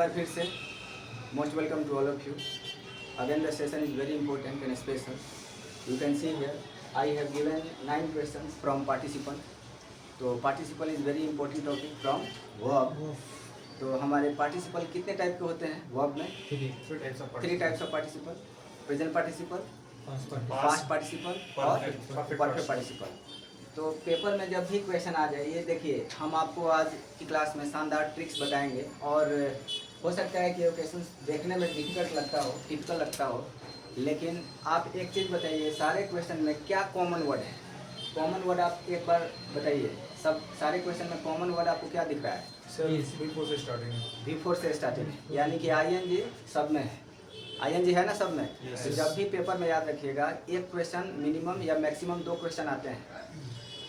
बार फिर से most welcome to all of you. Again the session is very important and special. You can see here I have given 9 questions from participant. तो participle is very important topic from verb. तो हमारे participle कितने type के होते हैं verb में? Three types of participle. Present participle, past participle और perfect participle. तो पेपर में जब भी क्वेश्चन आ जाए, ये देखिए हम आपको आज की क्लास में शानदार ट्रिक्स बताएंगे. और हो सकता है कि ये क्वेश्चन देखने में टिपिकल लगता हो, लेकिन आप एक चीज़ बताइए, सारे क्वेश्चन में क्या कॉमन वर्ड है? कॉमन वर्ड आप एक बार बताइए. सब सारे क्वेश्चन में कॉमन वर्ड आपको क्या दिख रहा है? बिफोर से स्टार्टिंग, यानी कि आईएनजी सब में है. आईएनजी है ना सब में. तो जब भी पेपर में याद रखिएगा, एक क्वेश्चन मिनिमम या मैक्सिमम 2 क्वेश्चन आते हैं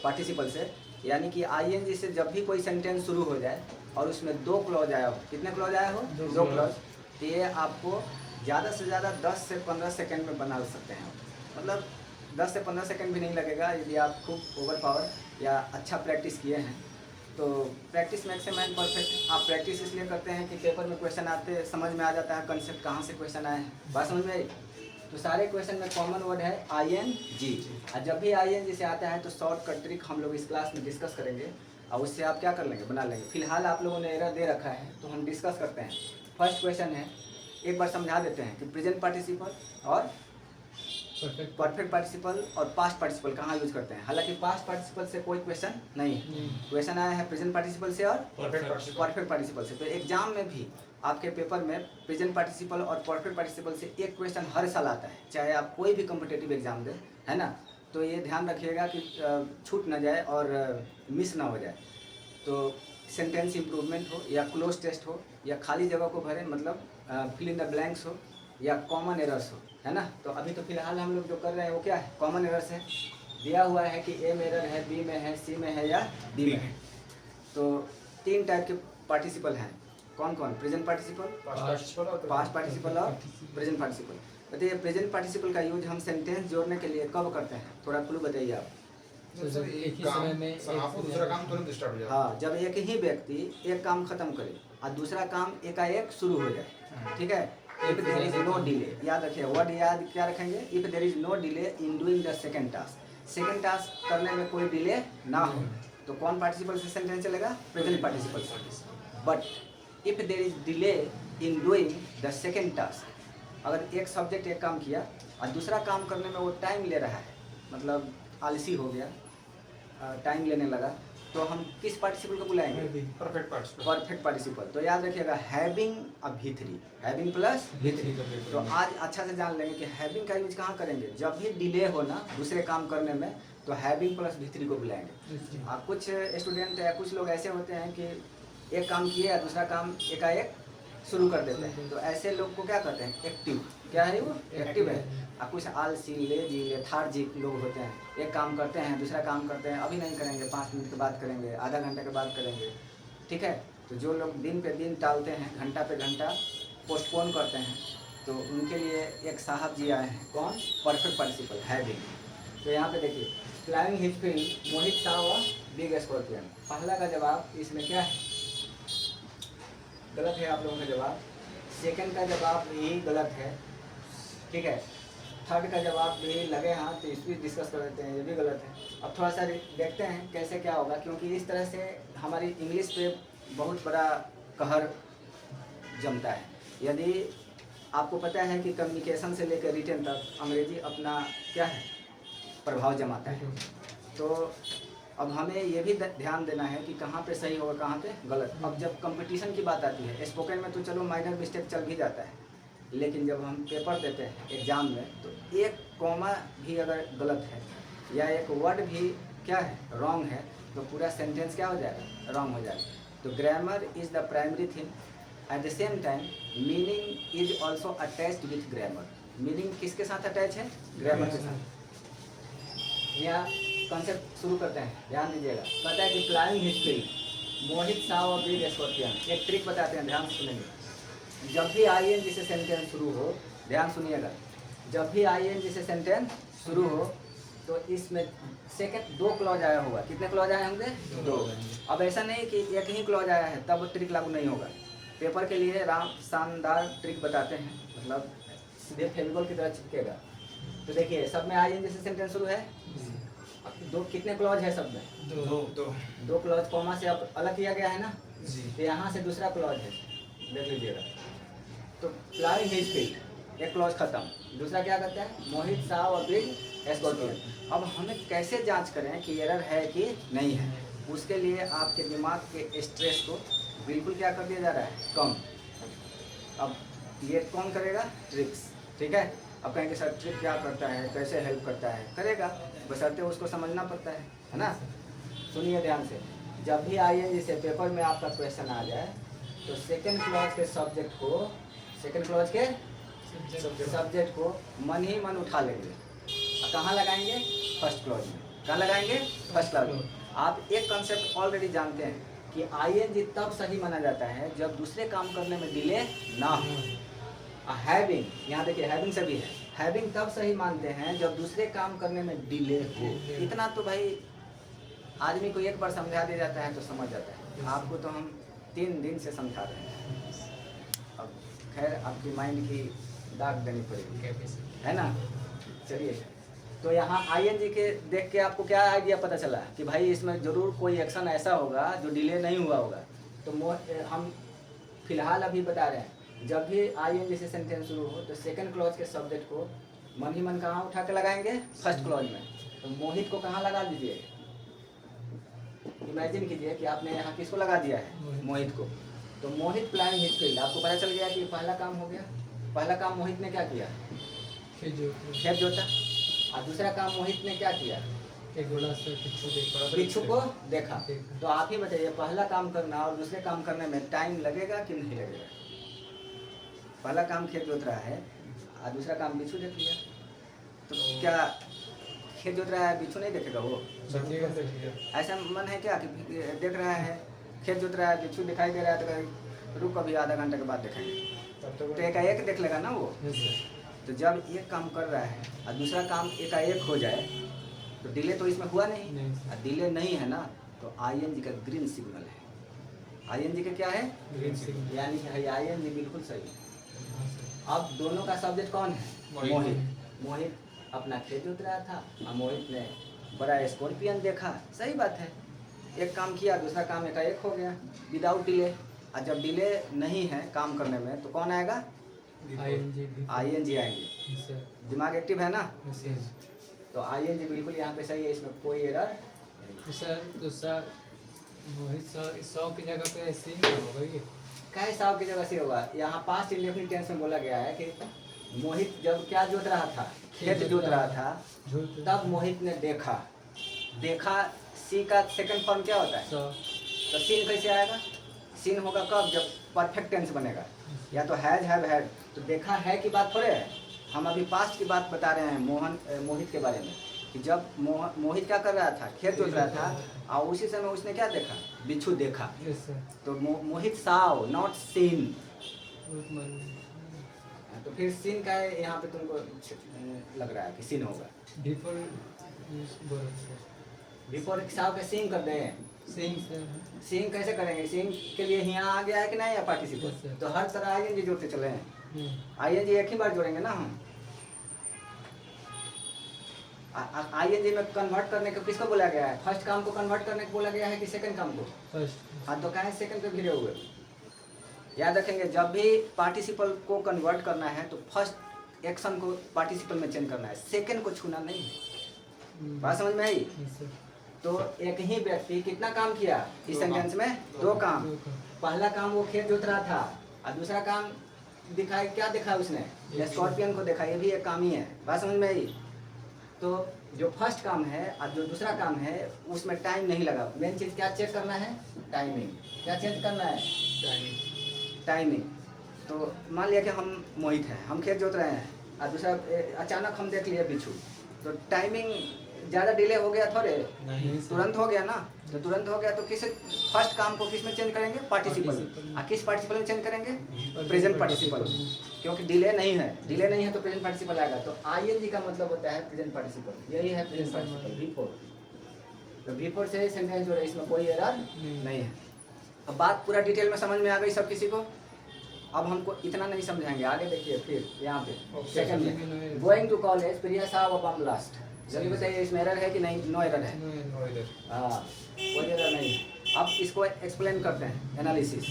पार्टिसिपल से. यानी कि आईएनजी से जब भी कोई सेंटेंस शुरू हो जाए और उसमें 2 क्लॉज आया हो, कितने क्लॉज आया हो? 2 क्लॉज. तो ये आपको ज़्यादा से ज़्यादा 10 से 15 सेकेंड में बना सकते हैं. मतलब 10 से 15 सेकंड भी नहीं लगेगा यदि आप खूब ओवर पावर या अच्छा प्रैक्टिस किए हैं. तो practice makes a man perfect. आप प्रैक्टिस इसलिए करते हैं कि पेपर में क्वेश्चन आते समझ में आ जाता है कंसेप्ट कहाँ से क्वेश्चन आए हैं. बात समझ में आई? तो सारे क्वेश्चन में कॉमन वर्ड है ING. और जब भी ING से आता है तो शॉर्टकट ट्रिक हम लोग इस क्लास में डिस्कस करेंगे और उससे आप क्या कर लेंगे, बना लेंगे. फिलहाल आप लोगों ने एरर दे रखा है तो हम डिस्कस करते हैं. फर्स्ट क्वेश्चन है, एक बार समझा देते हैं कि प्रेजेंट पार्टिसिपल और परफेक्ट पार्टिसिपल और पास्ट पार्टिसिपल कहाँ यूज करते हैं. हालांकि पास्ट पार्टिसिपल से कोई क्वेश्चन नहीं है. क्वेश्चन आया है प्रेजेंट पार्टिसिपल से और परफेक्ट पार्टिसिपल से. तो एग्जाम में भी आपके पेपर में प्रेजेंट पार्टिसिपल और परफेक्ट पार्टिसिपल से एक क्वेश्चन हर साल आता है, चाहे आप कोई भी कॉम्पिटिटिव एग्जाम दें, है ना. तो ये ध्यान रखिएगा कि छूट ना जाए और मिस ना हो जाए. तो सेंटेंस इम्प्रूवमेंट हो या क्लोज टेस्ट हो या खाली जगह को भरें, मतलब फिल इन द ब्लैंक्स हो या कॉमन एरर्स हो, है ना. तो अभी तो फिलहाल हम लोग जो कर रहे हैं वो क्या है? कॉमन एरर्स है. दिया हुआ है कि ए में एरर है, बी में है, सी में है या डी में है. तो 3 टाइप के पार्टिसिपल हैं. कौन कौन? प्रेजेंट पार्टिसिपल, पास्ट पार्टिसिपल और प्रेजेंट पार्टिसिपल. बताइए प्रेजेंट पार्टिसिपल का यूज हम सेंटेंस जोड़ने के लिए कब करते हैं? थोड़ा क्लू बताइए आप. एक ही समय में दूसरा काम तुरंत स्टार्ट हो जाए. हाँ, जब एक ही व्यक्ति एक काम खत्म करे और दूसरा काम एकाएक शुरू हो जाए. ठीक है. If there is no delay, याद रखिए वर्ड याद क्या रखेंगे? If there is no delay in doing the second task. Second task करने में कोई डिले ना हो तो कौन पार्टिसिपल से सेंटेंस चलेगा? प्रेजेंट पार्टिसिपल से. But if there is delay in doing the second task, अगर एक सब्जेक्ट एक काम किया और दूसरा काम करने में वो टाइम ले रहा है, मतलब आलसी हो गया, टाइम लेने लगा, तो हम किस पार्टिसिपल को बुलाएंगे? Perfect participle. तो याद रखिएगा हैविंग अब V3, हैविंग प्लस V3. तो आज अच्छा से जान लेंगे कि हैविंग का यूज कहाँ करेंगे. जब भी डिले हो ना दूसरे काम करने में तो हैविंग प्लस V3 को बुलाएंगे. कुछ स्टूडेंट या कुछ लोग ऐसे होते हैं कि एक काम किए या दूसरा काम एकाएक शुरू कर देते हैं. तो ऐसे लोग को क्या कहते हैं? एक्टिव. क्या है वो? एक्टिव है. और कुछ आलसी, लेजी, लेथार्जिक लोग होते हैं, एक काम करते हैं दूसरा काम करते हैं, अभी नहीं करेंगे, 5 मिनट के बाद करेंगे, आधा घंटे के बाद करेंगे. ठीक है. तो जो लोग दिन पे दिन टालते हैं, घंटा पे घंटा पोस्टपोन करते हैं, तो उनके लिए एक साहब जी आए हैं. कौन? Perfect participle, having. तो यहाँ पे देखिए, फ्लाइंग हिज फिल्म मोहित शाह व बिग स्कॉर्पियन. पहला का जवाब इसमें क्या है? गलत है आप लोगों का जवाब. सेकंड का जवाब भी गलत है. ठीक है. थर्ड का जवाब भी लगे हाथ तो इस भी डिस्कस कर लेते हैं, ये भी गलत है. अब थोड़ा सा देखते हैं कैसे क्या होगा, क्योंकि इस तरह से हमारी इंग्लिश पे बहुत बड़ा कहर जमता है. यदि आपको पता है कि कम्युनिकेशन से लेकर रिटन तक अंग्रेजी अपना क्या है प्रभाव जमाता है. तो अब हमें ये भी ध्यान देना है कि कहाँ पे सही होगा कहाँ पे गलत. अब जब कंपटीशन की बात आती है, स्पोकन में तो चलो माइनर मिस्टेक चल भी जाता है, लेकिन जब हम पेपर देते हैं एग्ज़ाम में तो एक कॉमा भी अगर गलत है या एक वर्ड भी क्या है रॉन्ग है तो पूरा सेंटेंस क्या हो जाएगा? रॉन्ग हो जाएगा. तो grammar is the primary thing. At the same time meaning is also attached with grammar. Meaning किसके साथ अटैच है? ग्रामर के साथ. यहाँ कॉन्सेप्ट शुरू करते हैं, ध्यान दीजिएगा. पता है कि फ्लाइंग हिज फिल्म मोहित शाह और बिग स्कॉर्पियन. एक ट्रिक बताते हैं, ध्यान से सुनेंगे. जब भी ING से सेंटेंस शुरू हो, ध्यान सुनिएगा, जब भी ING से सेंटेंस शुरू हो तो इसमें सेकंड 2 क्लॉज आया होगा. कितने क्लॉज आए होंगे? 2. अब ऐसा नहीं कि एक ही क्लॉज आया है तब ट्रिक लागू नहीं होगा. पेपर के लिए शानदार ट्रिक बताते हैं, मतलब सीधे फेविकॉल की तरह चिपकेगा। तो देखिए सब में आईएनजी से सेंटेंस शुरू है, दो कितने क्लॉज है सब में? दो क्लॉज कॉमा से अब अलग किया गया है ना जी। तो यहाँ से दूसरा क्लॉज है, देख लीजिएगा। तो प्लाइंग हिज फील्ड, एक क्लॉज खत्म, दूसरा क्या करता है? मोहित शाह और बिग स्कॉर्पियन। अब हमें कैसे जांच करें कि एरर है कि नहीं है? उसके लिए आपके दिमाग के स्ट्रेस को बिल्कुल क्या कर दिया जा रहा है? कम। अब ये कौन करेगा? ट्रिक्स, ठीक है। अब कहेंगे सर ट्रिक क्या करता है, कैसे हेल्प करता है? करेगा, बशर्ते उसको समझना पड़ता है ना। सुनिए ध्यान से, जब भी आईएनजी से पेपर में आपका क्वेश्चन आ जाए तो सेकंड क्लॉज के सब्जेक्ट को, सेकंड क्लॉज के सब्जेक्ट को मन ही मन उठा लेंगे। कहाँ लगाएंगे? फर्स्ट क्लॉज में। कहाँ लगाएंगे? फर्स्ट क्लॉज में। आप एक कंसेप्ट ऑलरेडी जानते हैं कि आईएनजी तब सही माना जाता है जब दूसरे काम करने में डिले ना हो। हैविंग, यहाँ देखिए हैविंग से भी है, हैविंग तब सही मानते हैं जब दूसरे काम करने में डिले हो। इतना तो भाई आदमी को एक बार समझा दिया जाता है तो समझ जाता है, आपको तो हम 3 दिन से समझा रहे हैं। अब खैर आपकी माइंड की दाग देनी पड़ेगी, है ना। चलिए, तो यहाँ आईएनजी के देख के आपको क्या आइडिया पता चला कि भाई इसमें ज़रूर कोई एक्शन ऐसा होगा जो डिले नहीं हुआ होगा। तो हम फिलहाल अभी बता रहे हैं, जब भी आईएनजी से सेंटेंस शुरू हो तो सेकंड क्लॉज के सब्जेक्ट को मन ही मन कहाँ उठा के लगाएंगे? फर्स्ट क्लॉज में। तो मोहित को कहाँ लगा दीजिए? इमेजिन कीजिए कि आपने यहाँ किसको लगा दिया है? मोहित को। तो मोहित प्लानिंग हिज फील्ड, आपको पता चल गया कि पहला काम हो गया। पहला काम मोहित ने क्या किया? खेत जोता। और दूसरा काम मोहित ने क्या किया? बिच्छू को देखा। तो आप ही बताइए, पहला काम करना और दूसरे काम करने में टाइम लगेगा कि नहीं लगेगा? पहला काम खेत जोत रहा है और दूसरा काम बिच्छू देख लिया, तो क्या खेत जोत रहा है बिच्छू नहीं देखेगा? वो ऐसा मन है क्या कि देख रहा है खेत जोत रहा है, बिच्छू दिखाई दे रहा है तो रुक अभी आधा घंटे के बाद देखेंगे, तो एकाएक देख लेगा ना वो। तो जब एक काम कर रहा है और दूसरा काम एकाएक हो जाए तो डिले तो इसमें हुआ नहीं। और डिले नहीं है ना, तो आईएनजी का ग्रीन सिग्नल है। आईएनजी का क्या है? Green signal. यानी आईएनजी बिल्कुल सही है। अब दोनों का सब्जेक्ट कौन है? मोहित। मोहित अपना खेत जोत रहा था और मोहित ने बड़ा स्कॉर्पियन देखा, सही बात है। एक काम किया, दूसरा काम एकाएक हो गया विदाउट डिले। और जब डिले नहीं है काम करने में तो कौन आएगा? आईएनजी आएंगे। दिमाग एक्टिव है ना, तो आईएनजी बिल्कुल यहाँ पे सही है, इसमें कोई एरर नहीं। सर मोहित सर 100 की जगह पे ऐसे ही होगा ये। क्या 100 की जगह से होगा? यहाँ पास्ट इंडेफिनिट टेंस में बोला गया है कि मोहित जब क्या जोत रहा था? खेत जोत रहा था, तब मोहित ने देखा। देखा सी का सेकंड फॉर्म क्या होता है? तो सीन कैसे आएगा? सीन होगा कब? जब परफेक्ट टेंस बनेगा। या तो हैज, हैव, हैड। तो देखा है की बात थोड़े है, हम अभी पास्ट की बात बता रहे हैं मोहित के बारे में कि जब मोहित क्या कर रहा था? खेत जोत रहा था और उसी समय उसने क्या देखा? बिच्छू देखा। तो मोहित साव, नॉट सीन। तो फिर सीन का यहाँ पे तुमको लग रहा है कि सीन होगा? बिफोर साव का सीन कर दें। सीन कैसे करेंगे? सीन के लिए यहाँ आ गया है कि नहीं या पार्टिसिपल? तो हर तरह आईएनजी जोड़ते चले हैं। आईएनजी एक ही बार जोड़ेंगे ना हम। आईएनजी में कन्वर्ट करने को किसको बोला गया है? फर्स्ट काम को कन्वर्ट करने को बोला गया है कि सेकंड काम को? फर्स्ट। हाँ, तो कहें सेकंड पे भिड़े हुए। याद रखेंगे, जब भी पार्टिसिपल को कन्वर्ट करना है तो फर्स्ट एक्शन को पार्टिसिपल में चेंज करना है, सेकंड को छूना नहीं है। बात समझ में आई? तो एक ही व्यक्ति कितना काम किया इस सेंटेंस में? 2 काम। पहला काम वो खेत जोत रहा था और दूसरा काम दिखाया, क्या देखा उसने? स्कॉर्पियन को देखा, ये भी एक काम ही है। बात समझ में आई? तो जो फर्स्ट काम है और जो दूसरा काम है उसमें टाइम नहीं लगा। मेन चीज़ क्या चेक करना है? टाइमिंग। क्या चेक करना है? टाइमिंग। तो मान लिया कि हम मोहित हैं, हम खेत जोत रहे हैं और दूसरा अचानक हम देख लिए बिच्छू, तो टाइमिंग ज़्यादा डिले हो गया थोड़े? तुरंत हो गया ना। तो तुरंत हो गया तो किस फर्स्ट काम को किस में चेंज करेंगे? पार्टिसिपल। और किस पार्टिसिपल में चेंज करेंगे? प्रेजेंट पार्टिसिपल, क्योंकि डिले नहीं है। डिले नहीं है तो प्रेजेंट पार्टिसिपल आएगा। तो आईएनजी का मतलब होता है प्रेजेंट पार्टिसिपल, यही है प्रेजेंट पार्टिसिपल बिफोर। तो बिफोर से सेंटेंस जो है इसमें कोई एरर नहीं है। अब बात पूरा डिटेल में समझ में आ गई सब किसी को? अब हमको इतना नहीं समझाएंगे, आगे देखिए फिर यहाँ पे Okay. सेकंड में गोइंग टू कॉलेज प्रिया साहब अब बम ब्लास्ट। जल्दी बताइए इसमें एरर है कि नहीं? नो एरर है। नो इधर हाँ, कोई एरर नहीं है। अब इसको एक्सप्लेन करते हैं, एनालिसिस।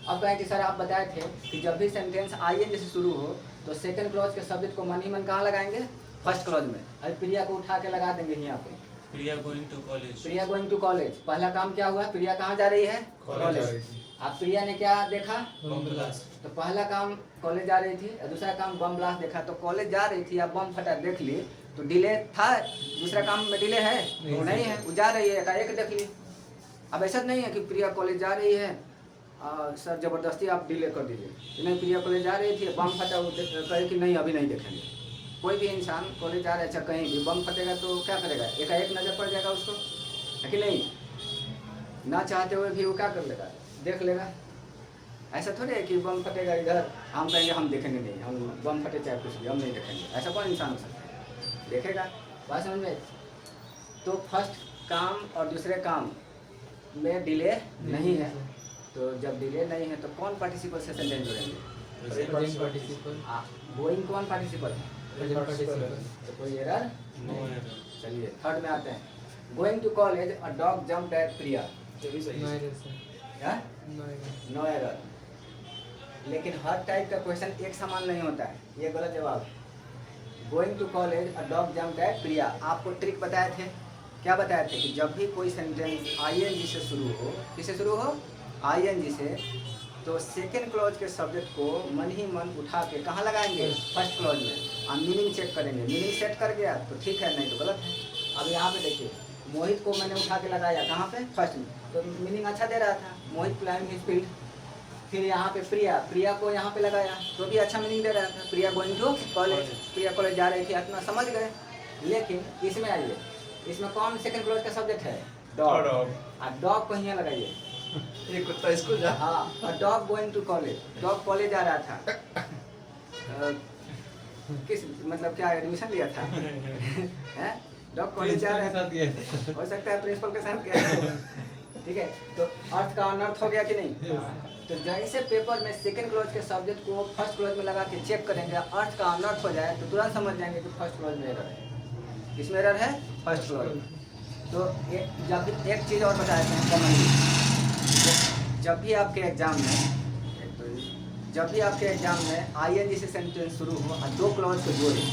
अब कहें कि सर आप बताए थे कि जब भी सेंटेंस आईएनजी से शुरू हो तो सेकंड क्लॉज के सब्जेक्ट को मन ही मन कहाँ लगाएंगे? फर्स्ट क्लॉज में। अभी प्रिया को उठा के लगा देंगे यहाँ पे, Priya going to college. Priya going to college. पहला काम क्या हुआ? प्रिया कहाँ जा रही है? कॉलेज जा रही थी। अब प्रिया ने क्या देखा? Bomb blast. तो पहला काम कॉलेज जा रही थी और दूसरा काम बम ब्लास्ट देखा। तो कॉलेज जा रही थी, अब बम फटा देख ली तो डिले था, दूसरा काम में डिले है? नहीं है, वो जा रही है, एकाएक देख ली। अब ऐसा नहीं है कि प्रिया कॉलेज जा रही है सर जबरदस्ती आप डिले कर दीजिए, कि नहीं प्रिया कॉलेज जा रही थी, बम फटा, वो कहे कि नहीं अभी नहीं देखेंगे। कोई भी इंसान कॉलेज जा रहा है, अच्छा कहीं भी बम फटेगा तो क्या करेगा? एकाएक नजर पड़ जाएगा उसको, है कि नहीं? ना चाहते हुए भी वो क्या कर लेगा? देख लेगा। ऐसा थोड़ी है कि बम फटेगा इधर, हम कहेंगे हम देखेंगे नहीं, हम बम फटे चाहे कुछ भी हम नहीं देखेंगे। ऐसा कौन इंसान हो सकता है? देखेगा। बात समझ में? तो फर्स्ट काम और दूसरे काम में डिले नहीं है। तो जब डिले नहीं है तो कौन पार्टिसिपल से सेंटेंस जोड़ेंगे? प्रेजेंट पार्टिसिपल, गोइंग कौन पार्टिसिपल है? प्रेजेंट पार्टिसिपल, तो कोई एरर? No error. चलिए थर्ड में आते हैं। Going to college a dog jumped at Priya. ये भी सही नो है। एरर सर, हाँ? No error. No error. लेकिन हर टाइप का क्वेश्चन एक समान नहीं होता है, ये गलत जवाब है। Going to college a dog jumped at Priya, आपको ट्रिक बताए थे। क्या बताए थे? कि जब भी कोई सेंटेंस आईएनजी से शुरू हो, किससे शुरू हो? आईएनजी से, तो सेकेंड क्लॉज के सब्जेक्ट को मन ही मन उठा के कहाँ लगाएंगे? फर्स्ट क्लॉज में। हम मीनिंग चेक करेंगे, मीनिंग सेट कर गया तो ठीक है, नहीं तो गलत है। अब यहाँ पे देखिए, मोहित को मैंने उठा के लगाया कहाँ पे? फर्स्ट में, तो मीनिंग अच्छा दे रहा था, मोहित क्लाइंब हिज फील्ड। फिर यहाँ पे प्रिया, प्रिया को यहाँ पे लगाया तो भी अच्छा मीनिंग दे रहा था, Priya going to college, Priya college जा रही थी, इतना समझ गए। लेकिन इसमें आइए, इसमें कौन सेकंड क्लॉज का सब्जेक्ट है? डॉग। और डॉग को यहाँ लगाइए, ये कुत्ता स्कूल जा। हाँ, और dog going to college, dog college जा रहा था। किस मतलब क्या एडमिशन लिया था? हैं? डॉग कॉलेज जा रहा था, हो सकता है प्रिंसिपल के साथ गया। ठीक है, तो अर्थ का अनर्थ हो गया कि नहीं? तो जैसे पेपर में सेकंड क्लॉज के सब्जेक्ट को फर्स्ट क्लॉज में लगा के चेक करेंगे, अर्थ का अनर्थ हो जाए तो तुरंत समझ जाएंगे कि फर्स्ट क्लॉज में एरर है। किसमें एरर है? फर्स्ट क्लॉज में। तो जब एक चीज़ और बताए थे कॉमनली, जब भी आपके एग्जाम में आईएनजी से सेंटेंस शुरू हो और दो क्लॉज को जोड़े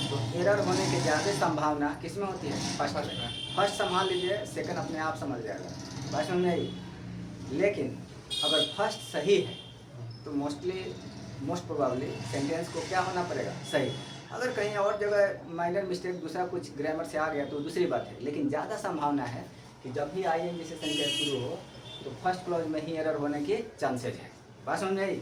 तो एरर होने की ज़्यादा संभावना किसमें होती है? फर्स्ट में। फर्स्ट संभाल लीजिए, सेकंड अपने आप समझ जाएगा। बात समझ में आई? लेकिन अगर फर्स्ट सही है तो मोस्ट प्रोबेबली सेंटेंस को क्या होना पड़ेगा? सही। अगर कहीं और जगह माइनर मिस्टेक, दूसरा कुछ ग्रामर से आ गया तो दूसरी बात है, लेकिन ज़्यादा संभावना है कि जब भी आईएनजी से सेंटेंस शुरू हो तो फर्स्ट क्लॉज में ही एरर होने की चांसेज है। बात समझ में आई?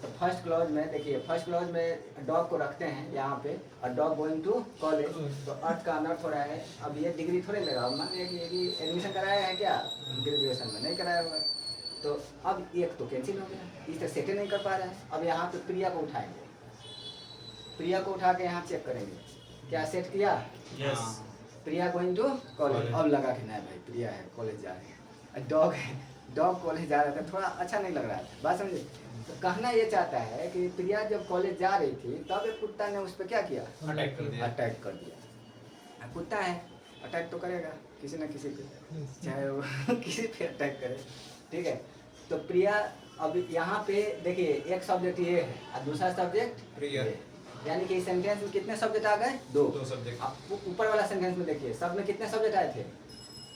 तो फर्स्ट क्लॉज में देखिए, फर्स्ट क्लॉज में डॉग को रखते हैं यहाँ पे और डॉग गोइंग टू कॉलेज, तो अर्थ का अनर्थ हो रहा है। अब ये डिग्री थोड़े लगा, मान लीजिए कि एडमिशन कराया है क्या ग्रेजुएशन में? नहीं कराया हुआ, तो अब एक तो कैंसिल हो गया, इसे सेट नहीं कर पा रहा है। अब यहाँ पे प्रिया को उठाएंगे, प्रिया को उठा के यहाँ चेक करेंगे, क्या सेट किया? Yes. Priya going to college, अब लगा कि नहीं भाई प्रिया है, कॉलेज जा रही है। डॉग है, डॉग कॉलेज जा रहा था, थोड़ा अच्छा नहीं लग रहा था। बात समझे? तो कहना ये चाहता है कि प्रिया जब कॉलेज जा रही थी तब एक कुत्ता ने उस पर क्या किया? अटैक कर दिया। अटैक कर दिया। कुत्ता है, अटैक तो करेगा किसी न किसी पे, चाहे वो किसी पे अटैक करे। ठीक है, तो प्रिया अब यहाँ पे देखिए, एक सब्जेक्ट ये है और दूसरा सब्जेक्ट प्रिया, यानी कि इस सेंटेंस में कितने सब्जेक्ट आ गए? दो सब्जेक्ट। अब ऊपर वाला सेंटेंस में देखिए, सब में कितने सब्जेक्ट आए थे?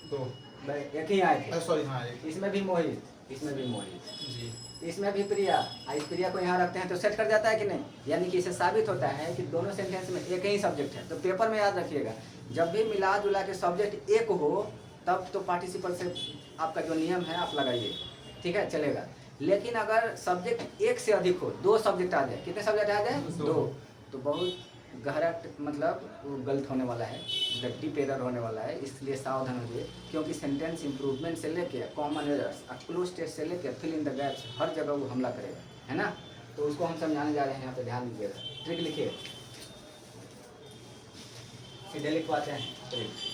दो। एक ही आए थे। सॉरी, हाँ एक। इसमें भी मोहित, इसमें भी मोहित, जी। इसमें भी प्रिया। इस प्रिया को यहाँ रखते हैं तो सेट कर जाता है कि नहीं? यानी कि इससे साबित होता है कि दोनों सेंटेंस में एक ही सब्जेक्ट है। तो पेपर में याद रखिएगा, जब भी मिला जुला के सब्जेक्ट एक हो तब तो पार्टिसिपल से आपका जो नियम है आप लगाइए, ठीक है, चलेगा। लेकिन अगर सब्जेक्ट एक से अधिक हो, दो सब्जेक्ट आ जाए, कितने सब्जेक्ट आ जाए? दो, तो बहुत गहरा मतलब वो गलत होने वाला है, डीप एरर होने वाला है। इसलिए सावधान होइए, क्योंकि सेंटेंस इंप्रूवमेंट से लेके कॉमन एरर्स, क्लोज टेस्ट से लेके फिल इन द गैप्स, हर जगह वो हमला करेगा, है ना? तो उसको हम समझाने जा रहे हैं, यहाँ पे ध्यान दीजिएगा। ट्रिक लिखिए, सीधे लिखवाते हैं ट्रिक।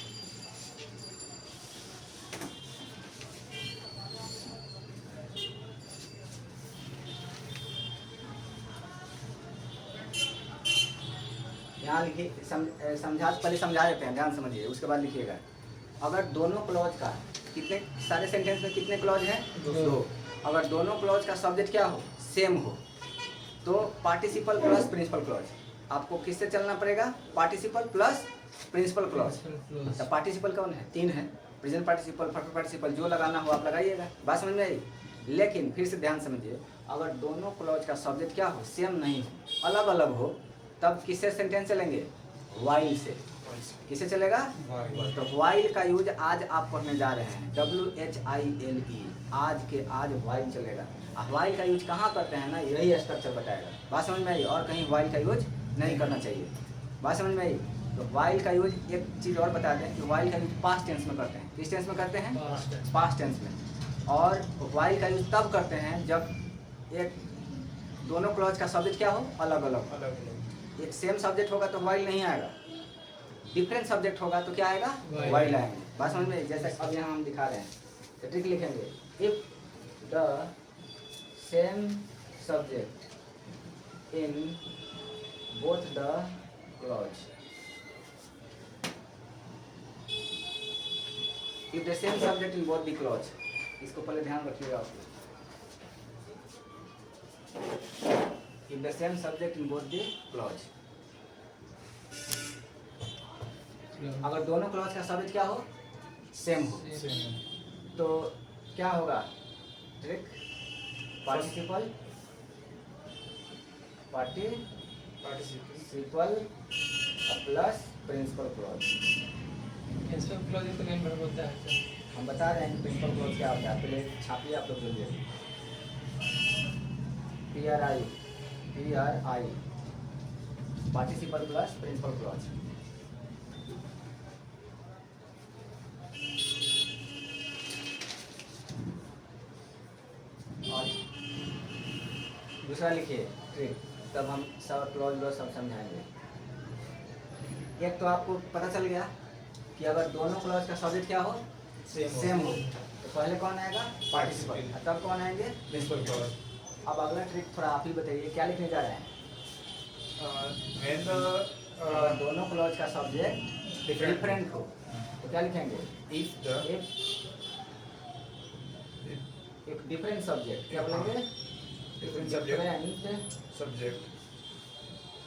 यहाँ लिखिए, पहले समझा देते हैं, ध्यान समझिए, उसके बाद लिखिएगा। अगर दोनों क्लॉज का कितने, सारे सेंटेंस में कितने क्लॉज हैं? दो। अगर दोनों क्लॉज का सब्जेक्ट क्या हो? सेम हो, तो पार्टिसिपल प्लस प्रिंसिपल क्लॉज। आपको किससे चलना पड़ेगा? Participle plus principal clause. तो पार्टिसिपल कौन है? 3 है, प्रेजेंट पार्टिसिपल, परफेक्ट पार्टिसिपल, जो लगाना हो आप लगाइएगा। बात समझ में आई? लेकिन फिर से ध्यान समझिए, अगर दोनों क्लॉज का सब्जेक्ट क्या हो? सेम नहीं हो, अलग अलग हो, तब किससे सेंटेंस चलेंगे? वाइल से। किससे चलेगा? तो वाइल का यूज आज आप पढ़ने जा रहे हैं, WHILE, आज के आज वाइल चलेगा। वाइल का यूज कहाँ करते हैं ना, यही स्ट्रक्चर बताएगा। बात समझ में आई? और कहीं वाइल का यूज नहीं करना चाहिए। बात समझ में आई? तो वाइल का यूज, एक चीज़ और बता दें कि वाइल का यूज पास्ट टेंस में करते हैं। किस टेंस में करते हैं? पास्ट टेंस में। और वाइल का यूज तब करते हैं जब एक दोनों क्लॉज का सब्जेक्ट क्या हो? अलग अलग। एक सेम सब्जेक्ट होगा तो वाइल नहीं आएगा, डिफरेंट सब्जेक्ट होगा तो क्या आएगा? वाइल आएंगे। बात समझ में? जैसे अब यहाँ हम दिखा रहे हैं, तो ट्रिक लिखेंगे, if the same subject in both the clause, if the same subject in both the clause, इसको पहले ध्यान रखिएगा आप। If the same subject in both the clause, अगर दोनों क्लॉज का सब्जेक्ट क्या हो? सेम हो, तो क्या होगा? Trick, participle plus principal clause. Principal clause तो मेन वर्ब होता है सर। हम बता रहे हैं कि प्रिंसिपल क्लॉज क्या होता है, पहले छापिए आप लोग जल्दी। PRI, participle plus principal clause. और दूसरा लिखिए ट्रिक, तब हम सब क्लॉज लो सब समझाएंगे। एक तो आपको पता चल गया कि अगर दोनों क्लॉज का सब्जेक्ट क्या हो? सेम हो, तो पहले कौन आएगा? पार्टिसिपल, तब कौन आएंगे? Principal clause. अब अगला ट्रिक थोड़ा आप ही बताइए, क्या लिखने जा रहे हैं? अगर दोनों क्लॉज का सब्जेक्ट डिफरेंट हो तो क्या लिखेंगे? एक डिफरेंट सब्जेक्ट, क्या बोलेंगे? Different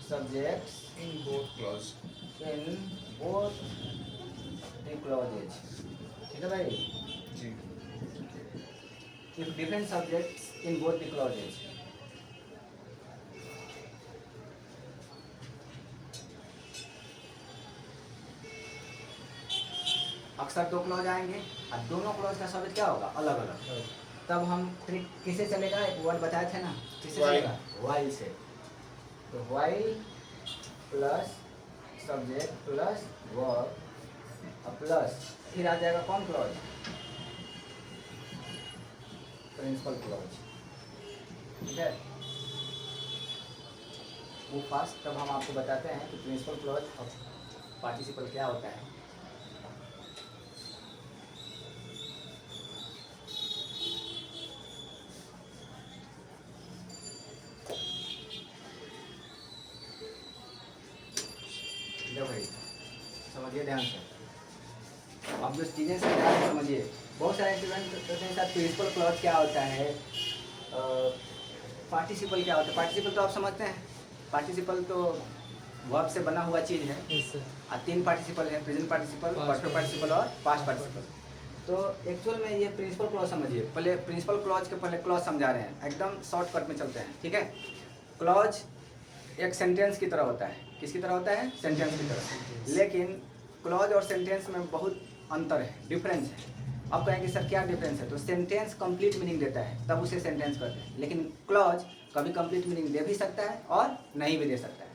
subjects in both clause. In both the clauses. ठीक है भाई? जी। If different subjects in both the clauses, अक्सर दो क्लॉज आएंगे और दोनों क्लॉज का सब्जेक्ट क्या होगा? अलग अलग। तब हम ट्रिक किसे चलेगा? एक वर्ड बताए थे ना, किससे चलेगा? वाइल से। तो while plus subject plus verb plus फिर आ जाएगा कौन क्लॉज? Principal clause. ठीक है? वो फास्ट, तब हम आपको बताते हैं कि प्रिंसिपल क्लॉज और पार्टिसिपल क्या होता है। भाई समझिए ध्यान से, अब जो चीज़ें समझा रहे हैं समझिए। बहुत सारे स्टूडेंट कहते हैं सर प्रिंसिपल क्लॉज क्या होता है, पार्टिसिपल क्या होता है? पार्टिसिपल तो आप समझते हैं, पार्टिसिपल तो वर्ब से बना हुआ चीज़ है। और 3 पार्टिसिपल है, प्रेजेंट पार्टिसिपल, परफेक्ट पार्टिसिपल और पास्ट पार्टिसिपल। तो एक्चुअल में ये प्रिंसिपल क्लॉज समझिए। पहले प्रिंसिपल क्लॉज के पहले क्लॉज समझा रहे हैं, एकदम शॉर्टकट में चलते हैं। ठीक है? क्लॉज एक सेंटेंस की तरह होता है। किसकी तरह होता है? सेंटेंस की तरह। लेकिन क्लॉज और सेंटेंस में बहुत अंतर है, डिफरेंस है। अब कहेंगे सर क्या डिफरेंस है? तो सेंटेंस कंप्लीट मीनिंग देता है, तब उसे सेंटेंस कहते हैं। लेकिन क्लॉज कभी कंप्लीट मीनिंग दे भी सकता है और नहीं भी दे सकता है।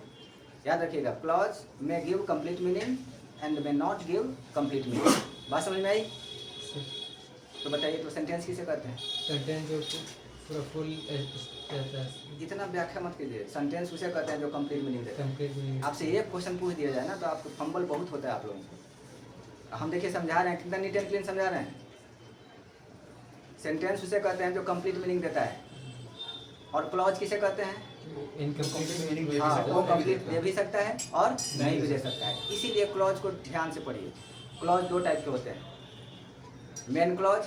याद रखिएगा, क्लॉज में गिव कंप्लीट मीनिंग एंड में नॉट गिव कंप्लीट मीनिंग। बात समझ में आई? तो बताइए, तो सेंटेंस किसे कहते हैं? सेंटेंस जो पूरा फुल रहता है। इतना व्याख्या मत कीजिए। सेंटेंस उसे कहते हैं जो कंप्लीट मीनिंग देता है। Complete meaning. आपसे एक क्वेश्चन पूछ दिया जाए ना तो आपको फंबल बहुत होता है आप लोगों को। हम देखिए समझा रहे हैं, कितना नीट एंड क्लीन समझा रहे हैं। सेंटेंस उसे कहते हैं जो कंप्लीट मीनिंग देता है, और क्लॉज किसे कहते हैं? इनकम्प्लीट हाँ, वो कंप्लीट दे भी सकता है और नहीं भी दे सकता है। इसीलिए क्लॉज को ध्यान से पढ़िए। क्लॉज दो टाइप के होते हैं, मेन क्लॉज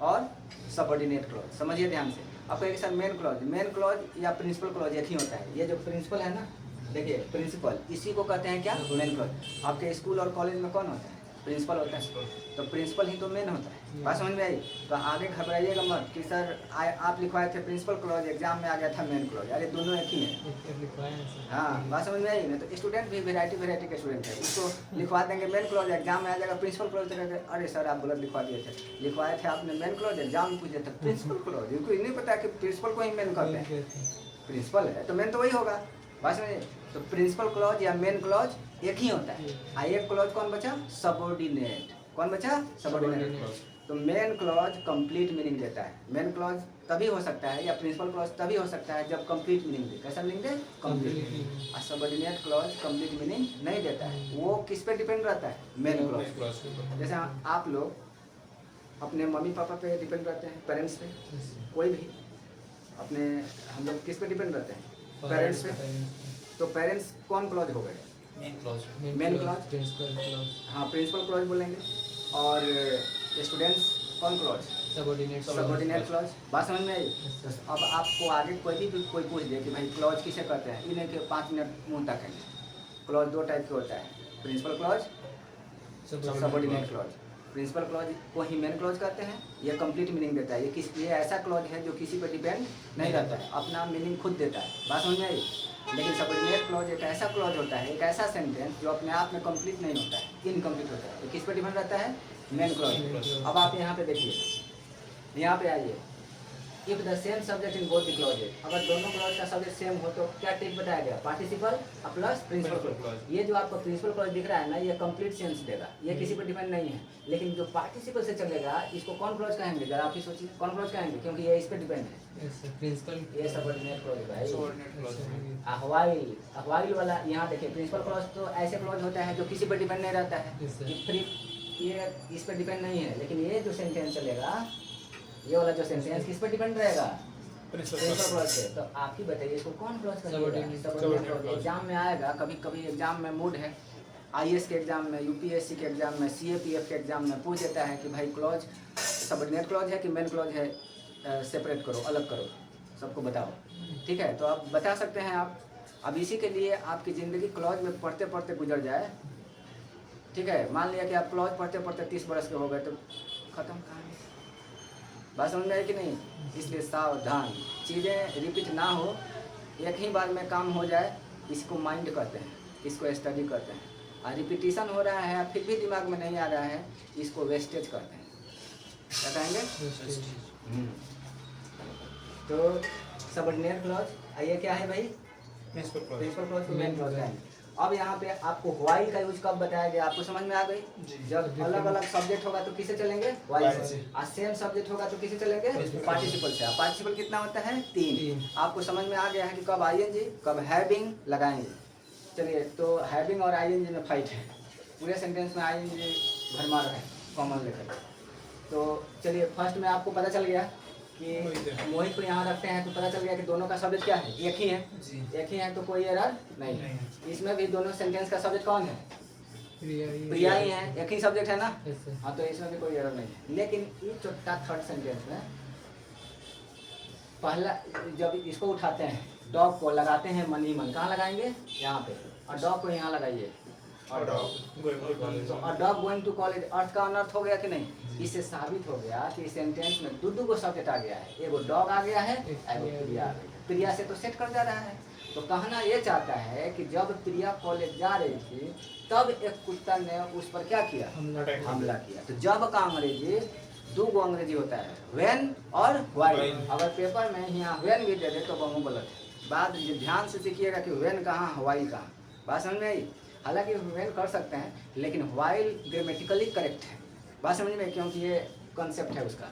और सबऑर्डिनेट क्लॉज। समझिए ध्यान से। आपको एक सर मेन क्लॉज या प्रिंसिपल क्लॉज एक ही होता है। ये जो प्रिंसिपल है ना, देखिए प्रिंसिपल, इसी को कहते हैं क्या, मेन क्लॉज। आपके स्कूल और कॉलेज में कौन होता है, प्रिंसिपल होता है। तो प्रिंसिपल ही तो मेन होता है। बात समझ में आई? तो आगे घबराइएगा मत कि सर आप लिखवाए थे प्रिंसिपल क्लॉज, एग्जाम में आ गया था मेन क्लॉज। अरे दोनों एक ही है। हाँ, बात समझ में आई ना? तो स्टूडेंट भी वेराइटी के स्टूडेंट है, उसको लिखवा देंगे मेन क्लॉज, एग्जाम में आ जाएगा प्रिंसिपल क्लॉज। अरे सर आप गलत लिखवा दिए थे, लिखवाए थे आपने मेन क्लॉज, एग्जाम में पूछ दिया था प्रिंसिपल क्लॉज। इनको नहीं पता कि प्रिंसिपल को ही मेन कहते हैं। प्रिंसिपल है तो मेन तो वही होगा। बात समझिए। तो प्रिंसिपल क्लॉज या मेन क्लॉज एक ही होता है। एक क्लॉज कौन बचा, सबऑर्डिनेट। कौन बचा, सबऑर्डिनेट क्लॉज। तो मेन क्लॉज कंप्लीट मीनिंग देता है। मेन क्लॉज तभी हो सकता है या प्रिंसिपल क्लॉज तभी हो सकता है जब कंप्लीट मीनिंग दे। कैसा मीनिंग दे, कंप्लीट। और सबऑर्डिनेट क्लॉज कंप्लीट मीनिंग नहीं देता है। वो किस पे डिपेंड रहता है, मेन क्लॉज। जैसे आप लोग अपने मम्मी पापा पे डिपेंड रहते हैं, पेरेंट्स पे, कोई भी अपने, हम लोग किस पे डिपेंड रहते हैं, पेरेंट्स पे। तो पेरेंट्स कौन क्लॉज हो गए, मेन क्लॉज, प्रिंसिपल क्लॉज। हाँ प्रिंसिपल क्लॉज बोलेंगे। और स्टूडेंट्स कौन क्लॉज, सबऑर्डिनेट क्लॉज। बात समझ में आई? तो अब आपको आगे कोई पूछ दे कि भाई क्लॉज किसे कहते हैं, इन्हें के 5 मिनट मुँह तकेंगे। क्लॉज दो टाइप के होता है, principal clause, subordinate clause. Principal clause को ही मेन क्लॉज कहते हैं। ये कंप्लीट मीनिंग देता है। ये ऐसा क्लॉज है जो किसी पे डिपेंड नहीं रहता है, अपना मीनिंग खुद देता है। बात समझ में आई? लेकिन सबऑर्डिनेट क्लॉज एक ऐसा क्लॉज होता है, एक ऐसा सेंटेंस जो अपने आप में कंप्लीट नहीं होता है, इनकम्प्लीट होता है। तो किस पे डिपेंड रहता है, मेन क्लॉज। अब आप यहाँ पे देखिए, यहाँ पे आइए। If the same subject in both the clauses, अगर दोनों क्लॉज का सब्जेक्ट सेम हो तो क्या टिक बताया गया, पार्टिसिपल प्लस प्रिंसिपल क्लॉज। ये जो आपको प्रिंसिपल क्लॉज दिख रहा है ना, ये कंप्लीट सेंस देगा, ये किसी पर डिपेंड नहीं है। लेकिन जो पार्टिसिपल से चलेगा, इसको कौन क्लॉज कहेंगे, जरा आप ही सोचिए, कौन क्लॉज कहेंगे, क्योंकि ये इस पे डिपेंड है। प्रिंसिपल, ये सबऑर्डिनेट क्लॉज भाई। अहवाइल वाला, यहाँ देखिए प्रिंसिपल क्लॉज तो ऐसे क्लॉज होता है जो किसी पर डिपेंड नहीं रहता है, ये इस पर डिपेंड नहीं है। लेकिन ये जो सेंटेंस चलेगा, ये वाला जो सेंटेंस किस पर डिपेंड रहेगा, प्रिंसिपल क्लॉज पे। तो आप ही बताइए इसको कौन क्लॉज करेगा। एग्जाम में आएगा, कभी कभी एग्जाम में मूड है, आईएएस के एग्जाम में, यूपीएससी के एग्जाम में, सीएपीएफ के एग्जाम में पूछ देता है कि भाई क्लॉज सबऑर्डिनेट क्लॉज है कि मेन क्लॉज है, सेपरेट करो, अलग करो, सबको बताओ। ठीक है, तो आप बता सकते हैं आप। अब इसी के लिए आपकी ज़िंदगी क्लॉज में पढ़ते पढ़ते गुजर जाए। ठीक है, मान लिया कि आप क्लॉज पढ़ते पढ़ते 30 बरस के हो गए, तो खत्म कहानी। बात समझ में आई कि नहीं? इसलिए सावधान, चीज़ें रिपीट ना हो, एक ही बार में काम हो जाए, इसको माइंड कहते हैं, इसको स्टडी करते हैं। और रिपीटिशन हो रहा है फिर भी दिमाग में नहीं आ रहा है, इसको वेस्टेज कहते हैं। क्या कहेंगे? तो सबऑर्डिनेट क्लॉज, ये क्या है भाई, प्रिंसिपल क्लॉज को मेन क्लॉज कहेंगे। अब यहाँ पे आपको व्हाइल का यूज कब बताया गया, आपको समझ में आ गई? जब अलग अलग सब्जेक्ट होगा तो किसे चलेंगे, व्हाइल से। और सेम सब्जेक्ट होगा तो किसे चलेंगे, पार्टिसिपल से। पार्टिसिपल कितना होता है, 3। आपको समझ में आ गया है कि कब आईएनजी कब हैविंग लगाएंगे। चलिए, तो हैविंग और आईएनजी में फाइट है, पूरे सेंटेंस में आईएनजी भरमार है, कॉमन लेकर। तो चलिए, फर्स्ट में आपको पता चल गया कि मोहित को यहाँ रखते हैं, तो पता चल गया कि दोनों का सब्जेक्ट क्या है, एक ही है। एक ही है तो कोई एरर नहीं है। इसमें भी दोनों सेंटेंस का सब्जेक्ट कौन है, प्रिया ही है, एक ही सब्जेक्ट है ना। हाँ, तो इसमें भी कोई एरर नहीं है। लेकिन ये छोटा थर्ड सेंटेंस में पहला, जब इसको उठाते हैं, डॉग को लगाते हैं मन ही मन, कहाँ लगाएंगे, यहाँ पे, और डॉग को यहाँ लगाइए, और डॉग गोइंग टू कॉलेज। अर्थ का अनर्थ हो गया कि नहीं? इससे साबित हो गया कि सेंटेंस में दो को सब्जेक्ट आ गया है, एगो डॉग आ गया है, एगो प्रिया आ गई है। प्रिया से तो सेट कर जा रहा है। तो कहना ये चाहता है कि जब प्रिया कॉलेज जा रही थी, तब एक कुत्ता ने उस पर क्या किया, हमला किया। तो जब का अंग्रेजी 2 अंग्रेजी होता है, व्हेन और व्हाइल। अगर पेपर में यहाँ व्हेन भी दे दे तो बहुत गलत है। बात ध्यान से सीखिएगा कि व्हेन कहाँ, व्हाइल कहाँ। बात समझ में आई? हालांकि व्हेन कर सकते हैं, लेकिन व्हाइल ग्रामेटिकली करेक्ट है। बात समझ में? क्योंकि ये कॉन्सेप्ट है उसका।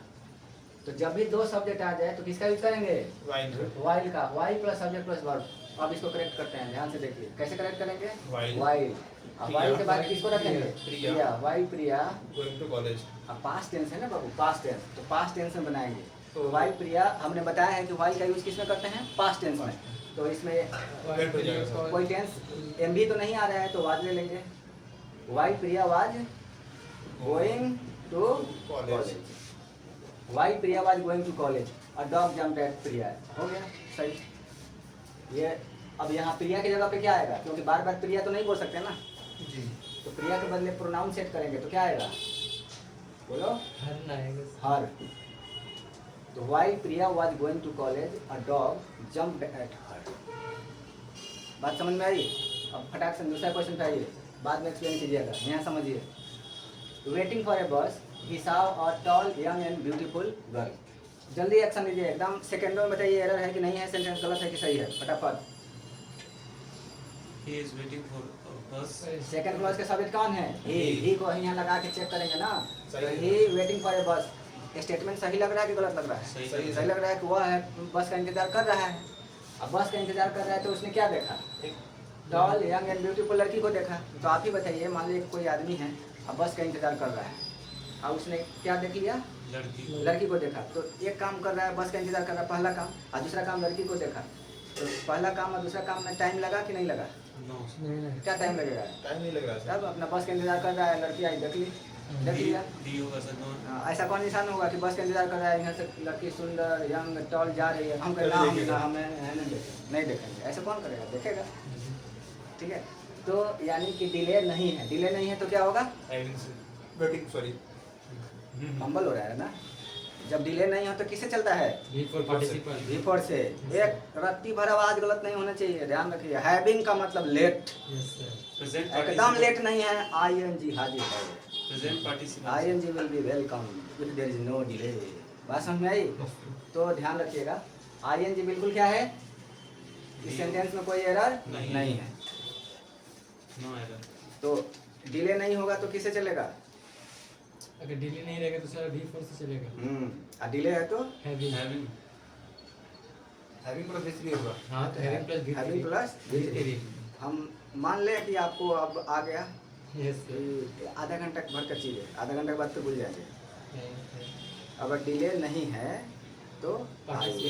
तो जब भी 2 सब्जेक्ट आ जाए तो किसका यूज करेंगे, व्हाइल का। While plus subject plus verb. अब इसको करेक्ट करते हैं, ध्यान से देखिए कैसे करेक्ट करेंगे। व्हाइल, अब व्हाइल के बाद किसको रखेंगे, Priya. While Priya going to college. अब पास्ट टेंस है ना बाबू, पास्ट टेंस, तो पास्ट टेंस में बनाएंगे। तो व्हाइल प्रिया, हमने बताया है कि व्हाइल का यूज किसमें करते हैं, पास्ट टेंस में। तो इसमें वेट हो जाएगा कोई टेंस एम भी तो नहीं आ रहा है, तो वाज ले लेंगे। While Priya was going to college. While Priya was going to college, a dog jumped at Priya. हो गया सही। ये अब यहाँ प्रिया की जगह पे क्या आएगा, क्योंकि बार बार प्रिया तो नहीं बोल सकते ना, जी। तो प्रिया के बदले प्रोनाउन सेट करेंगे तो क्या आएगा, बोलो हर आएगा। हर। तो why Priya was going to college a dog jumped at her. बात समझ में आई? अब फटाक से दूसरा क्वेश्चन पे आइए, बाद में एक्सप्लेन कीजिएगा, यहाँ समझिए। वेटिंग फॉर ए बस ही saw a tall young and beautiful girl। जल्दी एक्शन लीजिए, एकदम सेकेंडों में बताइए एरर है कि नहीं है, सेंटेंस गलत है कि सही है, फटाफट। He is waiting for a bus. Second clause के सब्जेक्ट कौन है? ही को यहाँ लगा के चेक करेंगे ना, सही है। ही वेटिंग फॉर ए बस। स्टेटमेंट सही लग रहा है कि गलत लग रहा है? सही सही सही लग रहा है कि वह है बस का इंतजार कर रहा है। अब बस का इंतजार कर रहा है तो उसने क्या देखा, एक टॉल यंग एंड ब्यूटीफुल लड़की को देखा। तो आप ही बताइए, मान लीजिए कोई आदमी है अब बस का इंतजार कर रहा है, अब उसने क्या देख लिया, लड़की। लड़की को देखा। तो एक काम कर रहा है, बस का इंतजार कर रहा है, पहला काम, और दूसरा काम लड़की को देखा। तो पहला काम और दूसरा काम में टाइम लगा कि नहीं लगा? No. नहीं क्या टाइम लगेगा? टाइम नहीं लग रहा है अब अपना बस का इंतजार कर रहा है, लड़की आई देख ली, देख लिया। D होगा सर, no. हाँ, ऐसा कौन इंसान होगा कि बस का इंतजार कर रहा है, यहाँ से लड़की सुंदर यंग टॉल जा रही है, हम कहें ना, हमें नहीं देखेंगे, ऐसा कौन करेगा, देखेगा? ठीक है, तो यानी कि डिले नहीं है, डिले नहीं है तो क्या होगा, वेटिंग सॉरी फंबल हो रहा है ना। जब डिले नहीं हो तो किससे चलता है, बिफोर पार्टिसिपल। बिफोर से। एक रत्ती भर आवाज गलत नहीं होना चाहिए, ध्यान रखिए। हैविंग का मतलब लेट, यस सर। Present एकदम participle. लेट नहीं है, आईएनजी हाजिर है। Present participle. ING will be welcome if there is no delay। बात समझ में आई? तो ध्यान रखिएगा, ING बिल्कुल क्या है, इस सेंटेंस में कोई एरर नहीं है। No error. तो डिले नहीं होगा तो किससे चलेगा, अगर डिले नहीं रहेगा तो सर बिफोर से चलेगा। और डिले है तो having. Having. Having plus V3 होगा। हाँ तो having plus be having plus V3। हम मान लें कि आपको अब आ गया यस सर। कि आधा घंटा भर का चीज़ है, आधा घंटे के बाद तो भूल जाएंगे। अगर डिले नहीं है तो ING,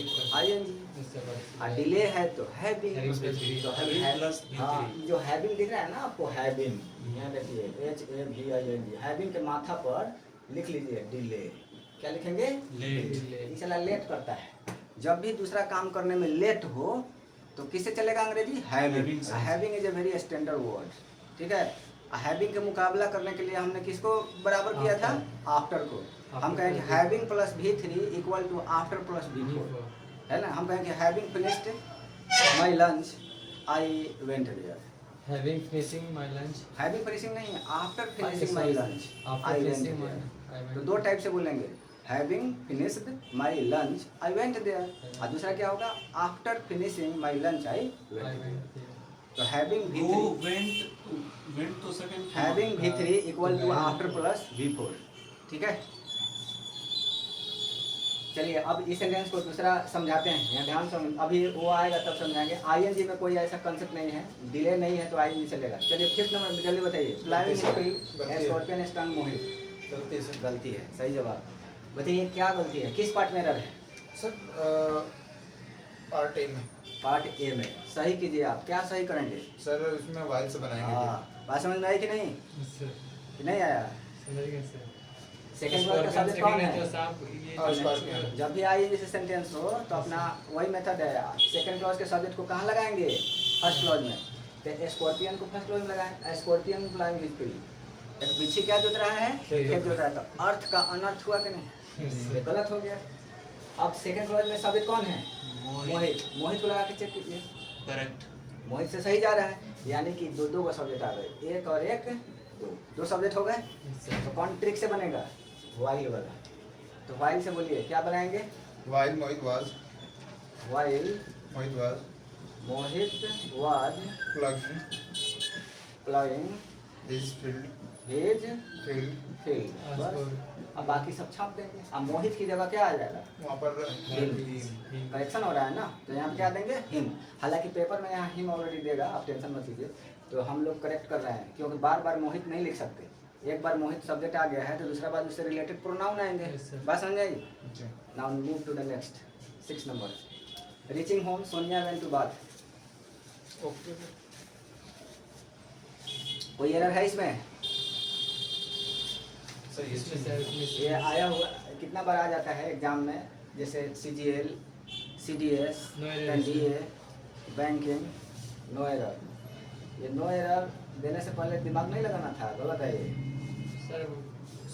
और डिले है तो हैविंग। Having plus V3। तो Having है- plus V3। हाँ, जो हैविंग दिख रहा है ना आपको, हैविंग, यहाँ देखिए HAVING, हैविंग के माथा पर लिख लीजिए डिले। क्या लिखेंगे? Late. ये साला लेट करता है। जब भी दूसरा काम करने में लेट हो तो किससे चलेगा अंग्रेजी, हैविंग। Having से। Having is a very standard word, ठीक है। हैविंग के मुकाबला करने के लिए हमने किसको बराबर किया था, आफ्टर को। हम कहेंगे having plus V3 equal to after plus V4, है ना। हम कहेंगे having finished my lunch I went there. Having finishing my lunch. Having finishing नहीं है, after finishing my lunch after I went finishing there. तो दो टाइप से बोलेंगे, having finished my lunch I went there, और दूसरा क्या होगा, after finishing my lunch I went there. तो हैविंग Go V3, went तो second. Having V3 equal to after plus V4, ठीक है। चलिए अब इस सेंटेंस को दूसरा समझाते हैं, यहाँ ध्यान से, अभी वो आएगा तब समझाएंगे। ING में कोई ऐसा कंसेप्ट नहीं है, डिले नहीं है तो ING चलेगा। चलिए फिफ्थ नंबर जल्दी बताइए, फ्लाइंग स्कॉर्पियन स्टंग मोहित। गलती से गलती है, सही जवाब। बताइए क्या गलती है, किस पार्ट में एरर है? सर पार्ट ए में। पार्ट ए में। सही कीजिए आप, क्या सही करेंगे? सर उसमें वाइल से बनाएंगे। हाँ, बात समझ में आई कि नहीं, कि नहीं आया? समझ गए सर। सेकंड वर्ड का सब्जेक्ट कौन है? स्कॉर्पियन। जब भी ING से सेंटेंस हो तो अपना वही मेथड है, सेकंड क्लॉज के सब्जेक्ट को कहाँ लगाएंगे, फर्स्ट क्लॉज में। तो स्कॉर्पियन को फर्स्ट क्लॉज में लगाएं, स्कॉर्पियन फ्लाइंग हिज प्री। एक पीछे क्या जोत रहा है, खेत जोत रहा है, तो अर्थ का अनर्थ हुआ कि नहीं, ये गलत हो गया। अब सेकंड क्लॉज में सब्जेक्ट कौन है, मोहित। मोहित को लगा के चेक कीजिए, Correct. मोहित से सही जा रहा है, यानी कि दो दो का सब्जेक्ट आ गए, एक और एक, दो सब्जेक्ट हो गए। तो कौन ट्रिक से बनेगा, वाइल वाला। तो वाइल से बोलिए, क्या बनाएंगे, while Mohit was while Mohit Mohit was was plugging playing his field his field field। बस, अब बाकी सब छाप देंगे। अब मोहित की जगह क्या आ जाएगा, वहाँ पर करेक्शन हो रहा है ना, तो यहाँ पे क्या देंगे, हिम। हालांकि पेपर में यहाँ हिम ऑलरेडी देगा, आप टेंशन मत लीजिए। तो हम लोग करेक्ट कर रहे हैं, क्योंकि बार बार मोहित नहीं लिख सकते। एक बार मोहित सब्जेक्ट आ गया है तो दूसरा बार उससे रिलेटेड प्रोनाउन आएंगे। Yes, sir. बात समझ आई? Now move to the next 6 number. Reaching home Sonia went to bath. Okay कोई एरर है इसमें? सही इसमें है। सर इसमें ये आया हुआ कितना बार आ जाता है एग्जाम में, जैसे CGL, CDS, No error NDA, banking, no error. ये नो एरर देने से पहले दिमाग नहीं लगाना था, गलत है ये। सर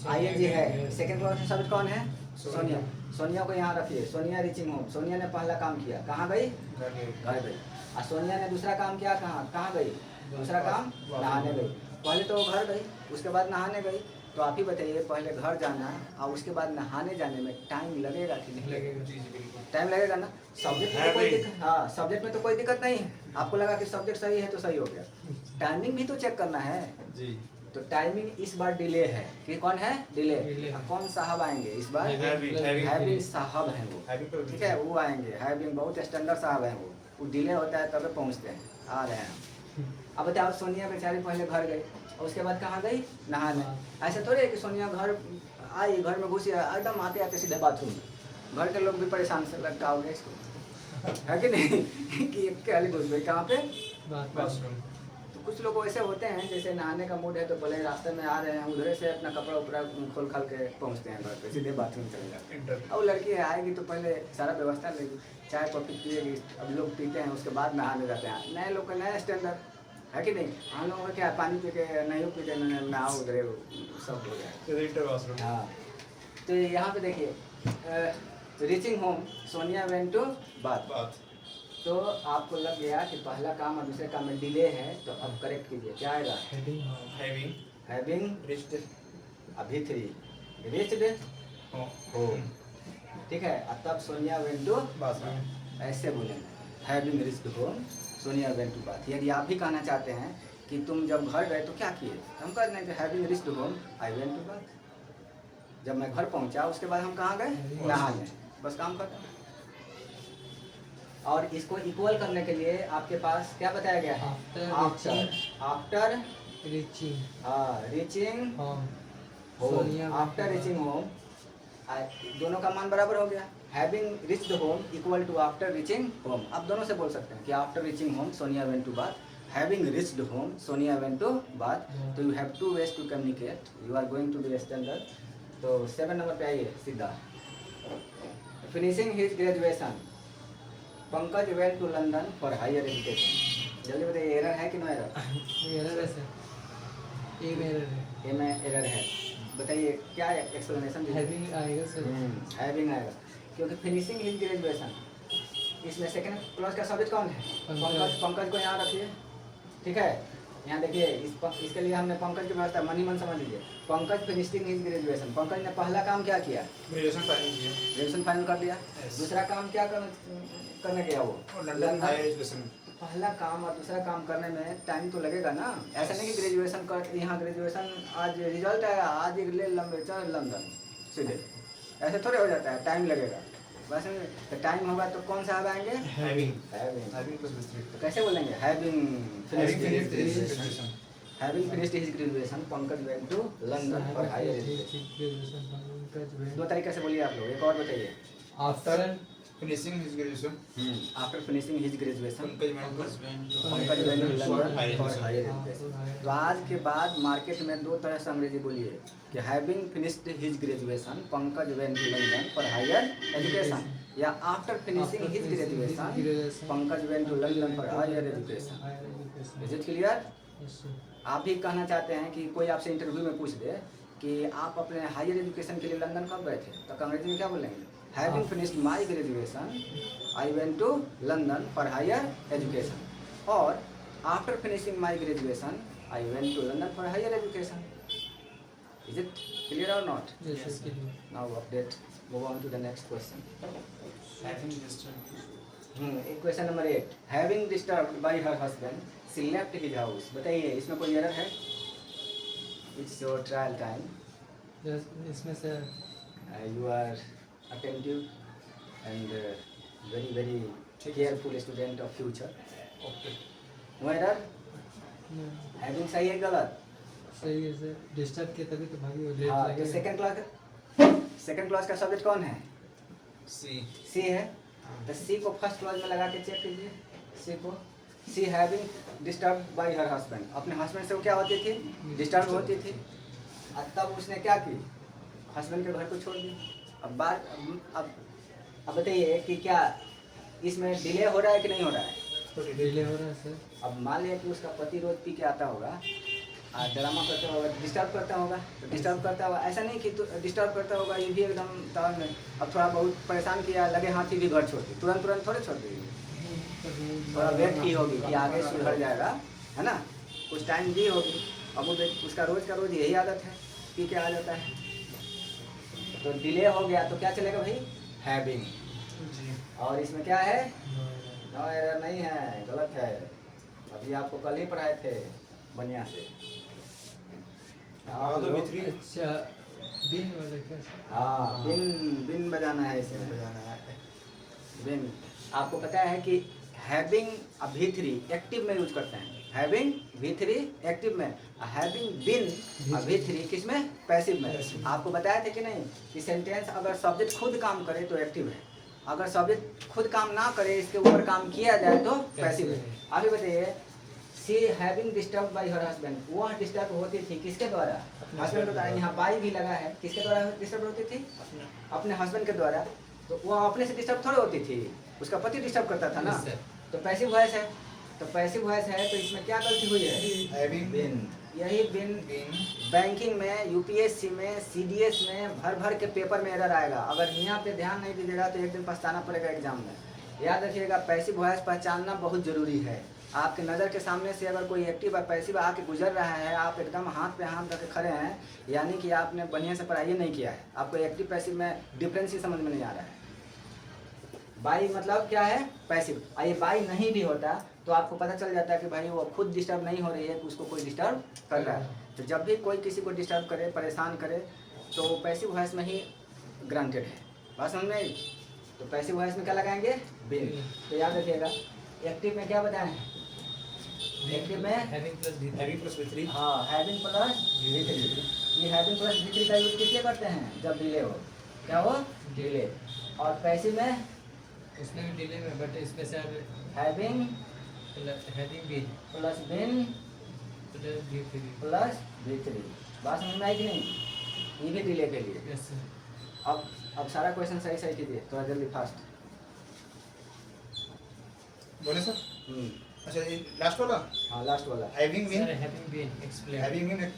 ING है, सेकंड क्लास में सब्जेक्ट कौन है? सोनिया। सोनिया। सोनिया को यहाँ रखिए, सोनिया रीचिंग होम। सोनिया ने पहला काम किया, कहाँ गई? घर गए। घर गई। और सोनिया ने दूसरा काम किया, कहाँ गई? दूसरा काम नहाने गई। पहले तो वो घर गई, उसके बाद नहाने गई। तो आप ही बताइए, पहले घर जाना और उसके बाद नहाने जाने में टाइम लगेगा कि नहीं लगेगा? लगेगा। जी जी बिल्कुल। टाइम लगेगा ना। सब्जेक्ट में तो कोई दिक्कत, हाँ सब्जेक्ट में तो कोई दिक्कत नहीं है। आपको लगा कि सब्जेक्ट सही है तो सही हो गया, टाइमिंग भी तो चेक करना है। जी तो टाइमिंग इस बार डिले है कि कौन है? डिले। डिले। कौन साहब आएंगे इस बार? हैविंग साहब हैं वो, हैवी पर ठीक है, वो आएंगे। हैविंग बहुत स्टैंडर्ड साहब हैं वो डिले होता है तब पहुँचते हैं, आ रहे हैं। अब बताओ, सोनिया बेचारी पहले घर गई और उसके बाद कहाँ गई? नहाने। ऐसा थोड़ी है कि सोनिया घर आई, घर में घुसी, एकदम आते आते सीधे बाथरूम में। घर के लोग भी परेशान से लटकाओगे इसको, है कि नहीं? कि एक खाली घुस गई कहाँ पे? बात बाथरूम। तो कुछ लोग ऐसे होते हैं, जैसे नहाने का मूड है तो भले रास्ते में आ रहे हैं, उधर से अपना कपड़ा उपड़ा खोल खाल के पहुँचते हैं घर पे, सीधे बाथरूम चले जाते हैं। इंटर अब लड़की आएगी तो पहले सारा व्यवस्था लेगी, चाय कॉफी पिएगी। अब लोग पीते हैं, उसके बाद नहाने जाते हैं। नए लोग का नया स्टैंडर्ड, है कि नहीं? हम लोगों का क्या, पानी पी के नहीं पी के नहाओ उधरे सब हो गया। Enter bathroom. हाँ, तो यहाँ पे देखिए, reaching home, Sonia went to bath. बात तो आपको लग गया कि पहला काम और दूसरे काम में डिले है, तो अब करेक्ट कीजिए, क्या आएगा? हेडिंग हैवी हैविंग रिच्ड अभी 3 रिच्ड हो होम, ठीक है। और तब सोनिया वेंट टू बाथरूम। ऐसे बोलेंगे, having reached home, Sonia went to bath. यदि आप भी कहना चाहते हैं कि तुम जब घर गए तो क्या किए, हम कह देंगे having reached home I went to bath. जब मैं घर पहुंचा उसके बाद हम कहाँ गए? नहाने। बस काम खत्म। और इसको इक्वल करने के लिए आपके पास क्या बताया गया है? After reaching reaching home home, Sonia after reaching home, दोनों का मान बराबर हो गया। Having reached home equal to after reaching home. आप दोनों से बोल सकते हैं कि after reaching home Sonia went to bath, having reached home Sonia went to bath. तो you have 2 ways to communicate, you are going to be standard. तो 7 number पे आइए सीधा। Finishing his graduation, Pankaj went to London for higher education. जल्दी बताइए, error है कि no error? Error है सर, ए में एरर है। ए में एरर है, बताइए क्या एक्सप्लेनेशन दीजिए। हैविंग आएगा सर। हैविंग आएगा, क्योंकि फिनिशिंग हिज ग्रेजुएशन, इसमें सेकंड क्लॉज का सब्जेक्ट कौन है? पंकज। पंकज को यहाँ रखिए, ठीक है। यहाँ देखिए, इसके लिए हमने पंकज की व्यवस्था मन ही मन समझ लीजिए। Pankaj finishing his graduation, Pankaj ने पहला काम क्या किया? ग्रेजुएशन फाइनल किया ग्रेजुएशन फाइनल कर दिया। Yes. दूसरा काम क्या करने गया वो? और लंदन हायर एजुकेशन। पहला काम और दूसरा काम करने में टाइम तो लगेगा ना। ऐसा नहीं कि ग्रेजुएशन कर, यहाँ ग्रेजुएशन आज रिजल्ट आया, आज एक ले लंबे चल लंदन सीधे, ऐसे थोड़े हो जाता है, टाइम लगेगा। वैसे तो टाइम होगा तो कौन साहब आएंगे? Having having. हैविंग प्लस विस्तार। तो कैसे बोलेंगे? Having having finished graduation. Having finished his graduation Pankaj went to London for higher education. दो तरीके से बोलिए आप लोग, एक और बताइए। After finishing his graduation after finishing his graduation Pankaj went Focus went to Pankaj went to London higher for education. Higher education. तो आज के बाद मार्केट में 2 तरह से अंग्रेजी बोलिए कि having finished his graduation Pankaj went to London for higher education, या after finishing his graduation Pankaj went to London for higher education. Is it clear? आप भी कहना चाहते हैं कि कोई आपसे इंटरव्यू में पूछ दे कि आप अपने हायर एजुकेशन के लिए लंदन कब गए थे, तो अंग्रेजी में क्या बोलेंगे? Having finished my graduation I went to London for higher education, और after finishing my graduation I went to London for higher education. Is it clear और not? Now update, move on to the next question. having disturbed. Question number 8, having disturbed by her husband she left his house. बताइए इसमें कोई error है? It's your trial time, इसमें sir you are attentive and very very careful student of future. Okay no error? Having सही है गलत? सही है सर, डिस्टर्ब किया तभी तो भागी वो लेट हाँ, तो लगेगा। सेकंड क्लॉज का सब्जेक्ट कौन है? सी सी है। तो सी को फर्स्ट क्लॉज में लगा के चेक कीजिए, सी को she having disturb by her husband, अपने हस्बैंड से वो क्या होती थी, डिस्टर्ब होती थी। और तब उसने क्या की, हस्बैंड के घर को छोड़ दी। अब बताइए कि क्या इसमें डिले हो रहा है कि नहीं हो रहा है? डिले हो रहा है सर। अब मान लिया कि उसका पति रोज पी के आता होगा और ड्रामा करता होगा, डिस्टर्ब करता होगा, तो डिस्टर्ब करता होगा, ऐसा नहीं कि डिस्टर्ब करता होगा ये भी एकदम ताल में। अब थोड़ा बहुत परेशान किया, लगे हाथ ही भी घर छोड़ दी, तुरंत थोड़े छोड़ देगी, थोड़ा वेट की होगी कि आगे सुधर जाएगा, है ना, कुछ टाइम दी होगी। अब वो उसका रोज का रोज यही आदत है, पी के आ जाता है, तो डिले हो गया तो क्या चलेगा भाई, हैविंग। और इसमें क्या है, नो एरर नहीं है, गलत है। अभी आपको कल ही पढ़ाए थे बढ़िया से। हाँ तो B3 अच्छा बिन वाला क्या? हाँ, बिन बजाना है इसमें, बजाना है। बिन। आपको पता है कि हैविंग V3 एक्टिव में यूज करते हैं, हैविंग V3 एक्टिव में, हैविंग बिन V3 किस में, पैसिव में। आपको बताया था कि नहीं कि सेंटेंस अगर सब्जेक्ट खुद काम करे तो एक्टिव है, अगर सब्जेक्ट खुद काम ना करे, इसके ऊपर काम किया जाए तो पैसिव है। आगे बताइए, she having disturb by her husband, वह डिस्टर्ब होती थी किसके द्वारा, हस्बैंड के द्वारा। यहाँ बाई भी लगा है, किसके द्वारा डिस्टर्ब होती थी, अपने हस्बैंड के द्वारा। तो वह अपने से डिस्टर्ब थोड़ी होती थी, उसका पति डिस्टर्ब करता था ना। तो पैसिव वॉइस है, तो पैसिव वॉइस है, तो इसमें क्या गलती हुई है, हैविंग बिन। यही बिन बैंकिंग में, यूपीएससी में, सीडीएस में भर के पेपर में एरर आएगा। अगर यहाँ पे ध्यान नहीं दीजिएगा तो एक दिन पछताना पड़ेगा एग्जाम में। याद रखिएगा, पैसिव वॉइस पहचानना बहुत जरूरी है। आपके नज़र के सामने से अगर कोई एक्टिव और पैसिव आके गुजर रहा है, आप एकदम हाथ पे हाथ रख के खड़े हैं, यानी कि आपने बढ़िया से पढ़ाई नहीं किया है, आपको एक्टिव पैसिव में डिफरेंस ही समझ में नहीं आ रहा है। बाई मतलब क्या है, पैसिव। ये बाई नहीं भी होता तो आपको पता चल जाता है कि भाई वो खुद डिस्टर्ब नहीं हो रही है, उसको कोई डिस्टर्ब कर रहा है। तो जब भी कोई किसी को डिस्टर्ब करे, परेशान करे, तो पैसिव वॉइस में ही ग्रांटेड है। बात समझ में आई? तो पैसिव वॉइस में क्या लगाएंगे, बिन। तो याद रखिएगा, एक्टिव में क्या बताएं, एक्टिव में हैविंग प्लस V3। हाँ, हैविंग प्लस V3। ये हैविंग प्लस V3 का यूज किसलिए करते हैं, जब डिले हो, क्या हो, डिले। और पैसिव में, उसमें भी डिले में, बट इसमें sir having been plus bin plus V3। बात समझ में आई कि नहीं, ये भी डिले के लिए। Yes sir. अब सारा क्वेश्चन सही कीजिए, थोड़ा जल्दी फास्ट। बोले सर। अच्छा ये लास्ट वाला, हाँ, लास्ट वाला। हैविंग सर मीन, हैविंग बिन एक्सप्लेन। हैविंग मीन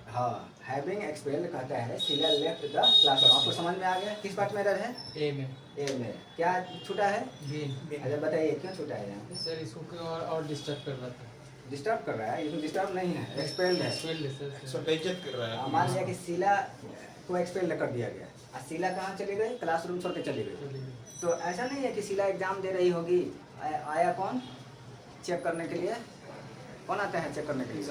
हाँ, हैविंग एक्सपेल कहता है सीला लेफ्ट द क्लासरूम। आपको समझ में आ गया किस पार्ट में एरर है, ए में। ए में क्या छूटा है, बिन। अच्छा बताइए क्यों छूटा है यहाँ पे, सर इसको क्यों और डिस्टर्ब कर रहा था? डिस्टर्ब कर रहा है, इसमें डिस्टर्ब नहीं है, एक्सपेल्ड है। एक्सपेल है सर। सर बेइज्जत कर रहा है। मान लिया कि शीला को एक्सपेल कर दिया गया और शीला कहाँ चली गई, क्लासरूम छोड़ के चली गई। तो ऐसा नहीं है कि शीला एग्जाम दे रही होगी, आया कौन चेक करने के लिए, कौन आता है चेक करने के लिए,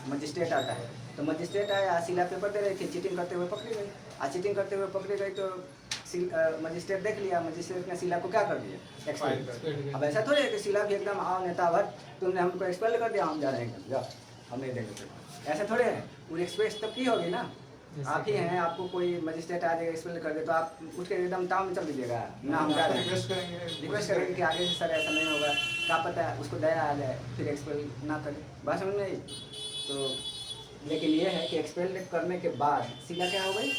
मजिस्ट्रेट आता है। तो मजिस्ट्रेट आया, शीला पेपर दे रही थी, चीटिंग करते हुए पकड़ी गई। चीटिंग करते हुए पकड़ी गई तो मजिस्ट्रेट देख लिया, मजिस्ट्रेट ने शीला को क्या कर दिया, एक्सपेल। अब ऐसा थोड़ी है कि शीला भी एकदम आओ नेतावर, तुमने हमको एक्सपेल कर दिया, हम जा रहे हैं, जाओ हम नहीं देंगे पेपर, ऐसा थोड़े है। वो एक्सपेल तब की होगी ना, आप ही हैं, आपको कोई मजिस्ट्रेट आ जाएगा एक्सपेल कर दे तो आप उठ के एकदम ताव में चल दीजिएगा ना, हम जा रहे हैं, रिक्वेस्ट करेंगे कि आगे से सर ऐसा नहीं होगा, क्या पता है उसको दया आ जाए फिर एक्सपेल ना करे। बात समझ में आई? तो लेकिन ये है कि एक्सपेल करने के बाद शीला क्या हो गई,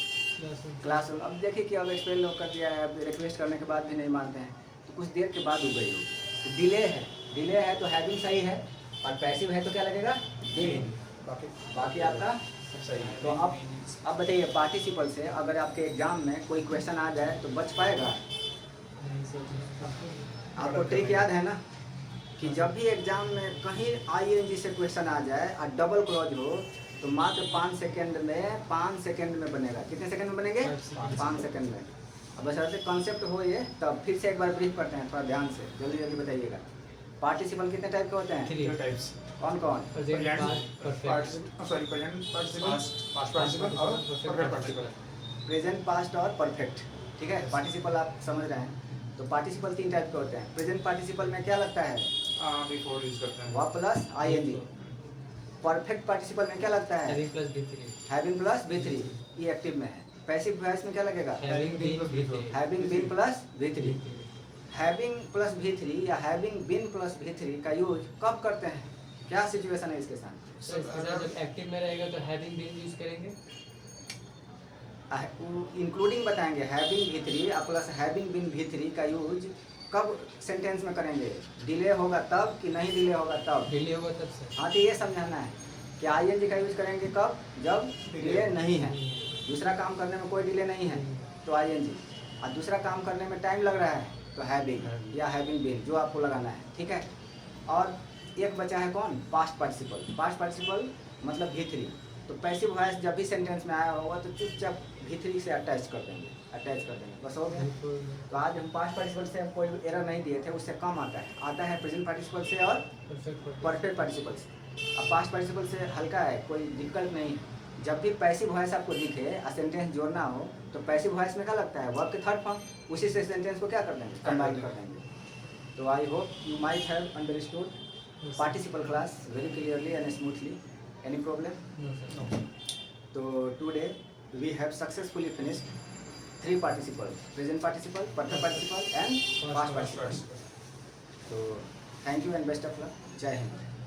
क्लासरूम। अब देखिए कि अब एक्सपेल कर दिया है, अब रिक्वेस्ट करने के बाद भी नहीं मानते हैं, तो कुछ देर के बाद हो गई हो, तो डिले है तो हैविंग सही है, और पैसिव है तो क्या लगेगा, बिन। बाकी आपका सही है। तो अब बताइए, पार्टिसिपल से अगर आपके एग्जाम में कोई क्वेश्चन आ जाए तो बच पाएगा? आपको ट्रिक याद है ना कि जब भी एग्जाम में कहीं ING से क्वेश्चन आ जाए और डबल क्लॉज हो तो मात्र 5 सेकंड में बनेगा। कितने सेकंड में बनेंगे, 5 सेकंड में। अब बस ऐसे कॉन्सेप्ट हो ये, तब फिर से एक बार ब्रीफ करते हैं, थोड़ा ध्यान से जल्दी बताइएगा। पार्टिसिपल कितने टाइप के होते हैं, 3 टाइप्स। कौन कौन, present, past, perfect. Past participle और परफेक्ट पार्टिसिपल। प्रेजेंट, पास्ट और परफेक्ट, ठीक है। पार्टिसिपल आप समझ रहे हैं, तो पार्टिसिपल 3 टाइप के होते हैं। प्रेजेंट पार्टिसिपल में क्या लगता है, बिफोर यूज करते हैं, वह प्लस ING। परफेक्ट पार्टिसिपल में क्या लगता है, having plus V3। Having plus V3, ये एक्टिव में है। पैसिव वॉइस में क्या लगेगा, having been V3। Having been plus V3, having plus V3 या हैविंग बीन प्लस V3 का यूज कब करते हैं, क्या सिचुएशन है इसके साथ? सर इसके साथ जब एक्टिव में रहेगा तो हैविंग बीन यूज करेंगे, इंक्लूडिंग बताएंगे having V3 plus having been V3 का यूज कब सेंटेंस में करेंगे, डिले होगा तब कि नहीं डिले होगा तब? डिले होगा तब सर। हाँ तो ये समझाना है कि ING का यूज करेंगे कब, जब डिले नहीं है, दूसरा काम करने में कोई डिले नहीं है तो ING, और दूसरा काम करने में टाइम लग रहा है तो हैविंग या हैविंग बीन, जो आपको लगाना है, ठीक है। और एक बचा है कौन, पास्ट पार्टिसिपल। पास्ट पार्टिसिपल मतलब V3, तो पैसिव वॉइस जब भी सेंटेंस में आया होगा तो चुपचाप V3 से अटैच कर देंगे, बस हो गया। तो आज हम पास्ट पार्टिसिपल से हम कोई एरर नहीं दिए थे, उससे कम आता है प्रेजेंट पार्टिसिपल से और परफेक्ट पार्टिसिपल से। अब पास्ट पार्टिसिपल से हल्का है, कोई दिक्कत नहीं है। जब भी पैसिव वॉइस आपको दिखे और सेंटेंस जोड़ना हो तो पैसिव वॉइस में क्या लगता है, वर्ब के थर्ड फॉर्म, उसी से सेंटेंस को क्या कर देंगे, कंबाइन कर देंगे। तो I hope you might have understood participle class very clearly and smoothly. Any problem? No sir. तो today we have successfully finished 3 participles: present participle, perfect participle and past participle. So thank you and best of luck. Jai Hind.